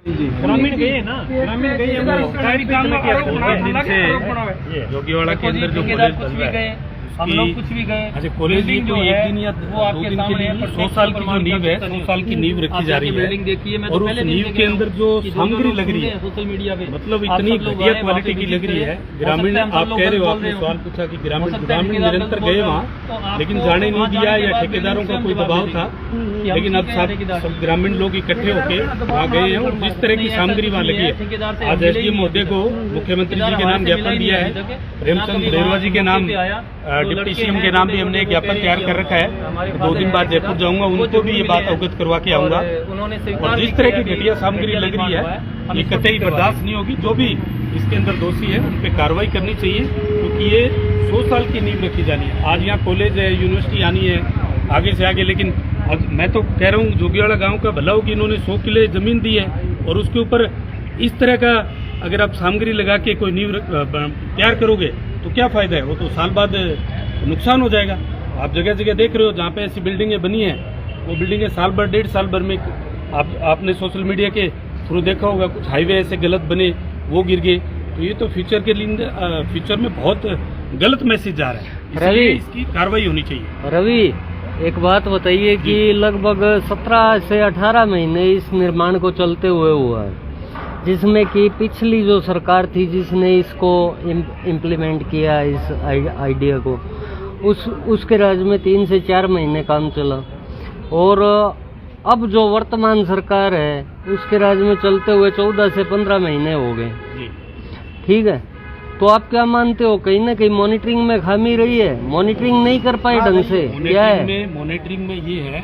ग्रामीण गए ना, ग्रामीण गए जोगीवाड़ा के अंदर जो कॉलेज बन रहा है, हम लोग कुछ भी गए। अच्छा, कॉलेज भी तो एक दिन या 2 दिन के लिए 100 साल की जो नींव है, 100 साल की नींव रखी जा रही है। और उस नींव के अंदर जो सामग्री लग रही है सोशल मीडिया पे, मतलब इतनी घटिया क्वालिटी की लग रही है। ग्रामीण, आप कह रहे हो, आपने सवाल पूछा कि ग्रामीण निरंतर गए वहाँ, लेकिन जाने नहीं दिया या ठेकेदारों का कोई दबाव था। लेकिन अब सब ग्रामीण लोग इकट्ठे होकर वहाँ गए हैं और जिस तरह की सामग्री वहाँ लगी है, आज एसडीएम महोदय को मुख्यमंत्री जी के नाम ज्ञापन दिया है, प्रेमचंद भरेरवा जी के नाम, डिप्टी सीएम के नाम भी हमने ज्ञापन तैयार कर रखा है। 2 दिन बाद जयपुर जाऊंगा, उनको भी ये बात अवगत करवा के आऊंगा। और जिस तरह की घटिया सामग्री लग रही है, ये कतई बर्दाश्त नहीं होगी। जो भी इसके अंदर दोषी है उन पे कार्रवाई करनी चाहिए, क्योंकि ये 100 साल की नींव रखी जानी है। आज यहाँ कॉलेज है, यूनिवर्सिटी आनी है आगे से आगे, लेकिन अब मैं तो कह रहा हूँ जोगीवाड़ा गांव का भला हो कि इन्होंने 100 किले जमीन दी है और उसके ऊपर इस तरह का अगर आप सामग्री लगा के कोई नींव तैयार करोगे तो क्या फायदा है? वो तो साल बाद नुकसान हो जाएगा। आप जगह जगह देख रहे हो जहाँ पे ऐसी बिल्डिंगें बनी है, वो बिल्डिंगें साल भर 1.5 साल भर में आपने सोशल मीडिया के थ्रू देखा होगा, कुछ हाईवे ऐसे गलत बने, वो गिर गए। तो ये तो फ्यूचर में बहुत गलत मैसेज जा रहा है, इसलिए इसकी कार्रवाई होनी चाहिए। रवि, एक बात बताइए कि लगभग 17 से 18 महीने इस निर्माण को चलते हुआ है, जिसमें कि पिछली जो सरकार थी जिसने इसको इम्प्लीमेंट किया इस आइडिया को, उसके राज्य में 3 से 4 महीने काम चला। और अब जो वर्तमान सरकार है उसके राज्य में चलते हुए 14 से 15 महीने हो गए। ठीक है, तो आप क्या मानते हो, कहीं ना कहीं मॉनिटरिंग में खामी रही है? मॉनिटरिंग नहीं कर पाए ढंग से? क्या है मॉनिटरिंग में ये है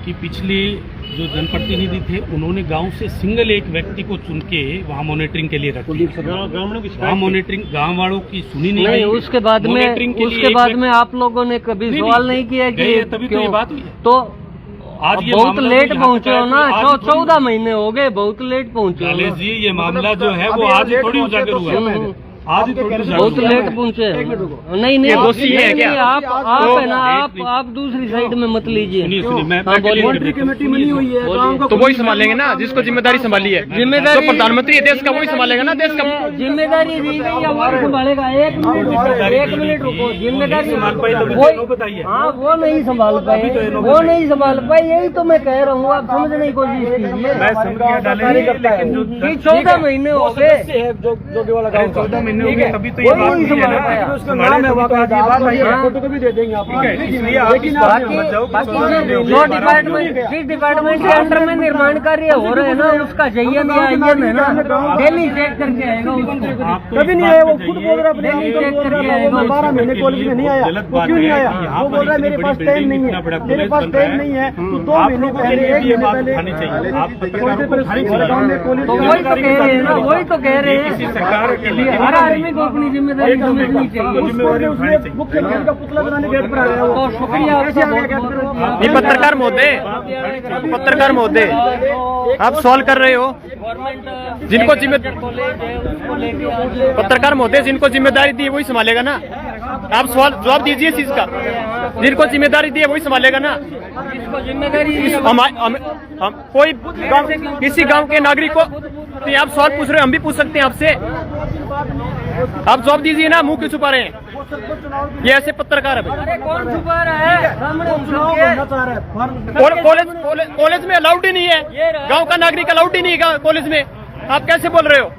कि पिछले जो जनप्रतिनिधि थे उन्होंने गांव से सिंगल एक व्यक्ति को चुन के वहाँ मॉनिटरिंग के लिए रखा। वहाँ मॉनिटरिंग गांव वालों की सुनी नहीं गई। उसके बाद में आप लोगों ने कभी सवाल नहीं किया कि तभी तो ये बात हुई। तो आज बहुत लेट पहुँचे हो ना, 14 महीने हो गए, बहुत लेट पहुँचे हो जी। ये मामला जो है वो आज थोड़ी उजागर हुआ है, आज बहुत लेट पहुँचे। नहीं नहीं, आप है ना, आप दूसरी साइड में मत लीजिए। मॉनिटरिंग कमेटी बनी हुई है तो वही संभालेंगे ना, जिसको जिम्मेदारी संभाली है। जिम्मेदारी प्रधानमंत्री है देश का, वही संभालेगा ना देश का। जिम्मेदारी दी गई या वो संभालेगा? एक मिनट रुको, जिम्मेदारी हाँ, वो नहीं संभाल पाए, वो नहीं संभाल पाए, यही तो मैं कह रहा हूँ। आप समझने की कोशिश कीजिए। 14 महीने हो गए, तभी तो ये बात नहीं है ना, उसका नाम है, फोटो को भी दे देंगे आप। इसलिए आप जो डिपार्टमेंट के अंडर में निर्माण कार्य हो रहे हैं ना, उसका जयन या अयन है ना, डेली चेक करके आएगा उसको। कभी नहीं आया, वो खुद बोल रहा है 12 महीने कॉलेज में नहीं आया। वो क्यों नहीं आया? वो बोल रहा है मेरे पास टाइम नहीं है, मेरे पास टाइम नहीं है। तो 2 महीने पहले, 1 महीने पहले वही तो कह रहे हैं सरकार के लिए हर आदमी को अपनी जिम्मेदारी समझनी चाहिए। मुख्यमंत्री का पुतला बनाने गेट पर आ गया। तो शुक्रिया ये पत्रकार महोदय, आप सवाल कर रहे हो, जिनको पत्रकार महोदय जिनको जिम्मेदारी दी है वही संभालेगा ना। आप सवाल जवाब दीजिए इस चीज का, जिनको जिम्मेदारी दी है वही संभालेगा ना। हम कोई किसी गांव के नागरिक को आप सवाल पूछ रहे हो, हम भी पूछ सकते हैं आपसे। आप जवाब दीजिए ना, मुंह क्यों छुपा रहे हैं? ये ऐसे पत्रकार है भाई। कौन छुपा रहा है? कॉलेज में अलाउड ही नहीं है, गांव का नागरिक अलाउड ही नहीं है कॉलेज में। आप कैसे बोल रहे हो?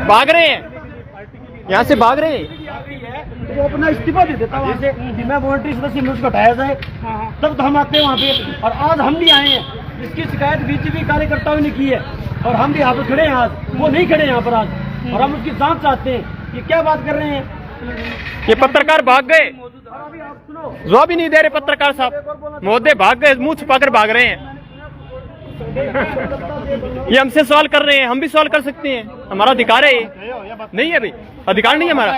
भाग रहे हैं, यहाँ से भाग रहे हैं। वो अपना इस्तीफा दे देता वहाँ से, मैं वॉलंटरी सदस्य में उसको हटाया जाए, तब तो हम आते हैं वहाँ पे। और आज हम भी आए हैं, इसकी शिकायत बीजेपी कार्यकर्ताओं ने की है और हम भी यहाँ पर खड़े हैं। आज वो नहीं खड़े यहाँ पर आज, और हम उसकी जांच चाहते हैं। ये क्या बात कर रहे हैं? ये पत्रकार भाग गए, जवाब ही नहीं दे रहे पत्रकार साहब महोदय, भाग गए, मुंह छुपाकर भाग रहे हैं। ये हमसे सवाल कर रहे हैं, हम भी सवाल कर सकते हैं, हमारा अधिकार है। नहीं है भाई, अधिकार नहीं है हमारा।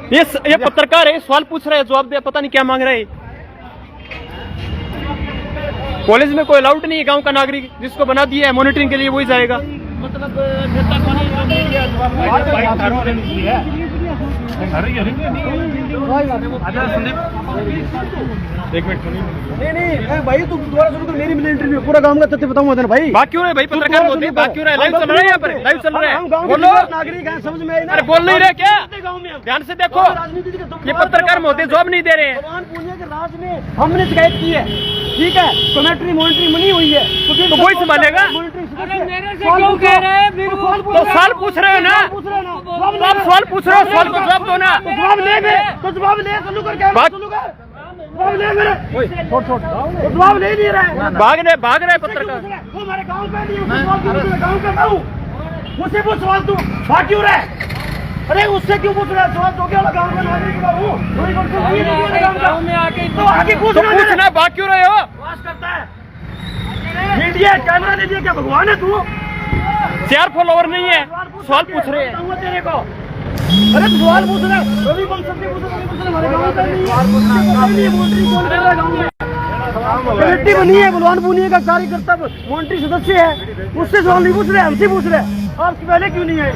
ये पत्रकार है, सवाल पूछ रहे हैं, जवाब दे, पता नहीं क्या मांग रहे हैं। कॉलेज में कोई अलाउड नहीं है गांव का नागरिक, जिसको बना दिया है मॉनिटरिंग के लिए वही जाएगा। मतलब नेता को नहीं जो मीडिया एक मिनट नहीं भाई तू दोबारा शुरू कर, मेरी इंटरव्यू पूरा गांव का तथ्य बताऊंगा तेरे भाई। बात क्यों रहे भाई, पत्रकार बोलते हैं, बात क्यों रहे, लाइव चल रहा है यहाँ पर, लाइव चल रहा है, हम गांव के बोलो। नागरिक हैं, समझ में आई ना? अरे बोल नहीं रहे क्या, गांव में हम ध्यान से देखो, राजनीति के ये पत्रकार मोदी जॉब नहीं दे रहे हैं। भगवान पुण्य के राज में हमने शिकायत की है, ठीक है, कमेंट्री मॉनिटरी बनी हुई है, तो वही संभालेगा। क्यों कह रहे हैं फिर वो? तो सवाल पूछ रहे हो ना, पूछ रहे हो ना, तो आप सवाल पूछ रहे हो, सवाल को जवाब दो ना। जवाब ले मेरे, तो जवाब ले, चालू कर क्या बात- चालू कर, जवाब ले मेरे, छोड़ तो जवाब ले नहीं रहा है, भाग रहे पत्रकार। वो हमारे गांव का नहीं, उससे सवाल क्यों पूछ रहा है? गांव का गाँव, मुझसे पूछ सवाल तू, भाग क्यों रहा है? अरे उससे क्यों पूछ रहा है सवाल? तो क्या गांव का नागरिक हूँ, गाँव में आके तो आगे तो पूछना पूछना, भाग क्यों रहे हो? बकवास करता है, मीडिया कैमरा दे दिया, क्या भगवान है तू? 4 फॉलोवर नहीं है, सवाल पूछ रहे हैं। बताऊंगा तेरे को, अरे सवाल पूछ रहा है, रवि वंशम ने पूछा, हमारे गाँव का नहीं है, मोन्ट्री कौन कर रहा है गाँव में? कमेटी बनी है, बलवान पुनिया का कार्यकर्ता मोन्ट्री सदस्य है, उससे सवाल नहीं पूछ रहे, हमसे पूछ रहे हैं। आपसे पहले क्यों नहीं है?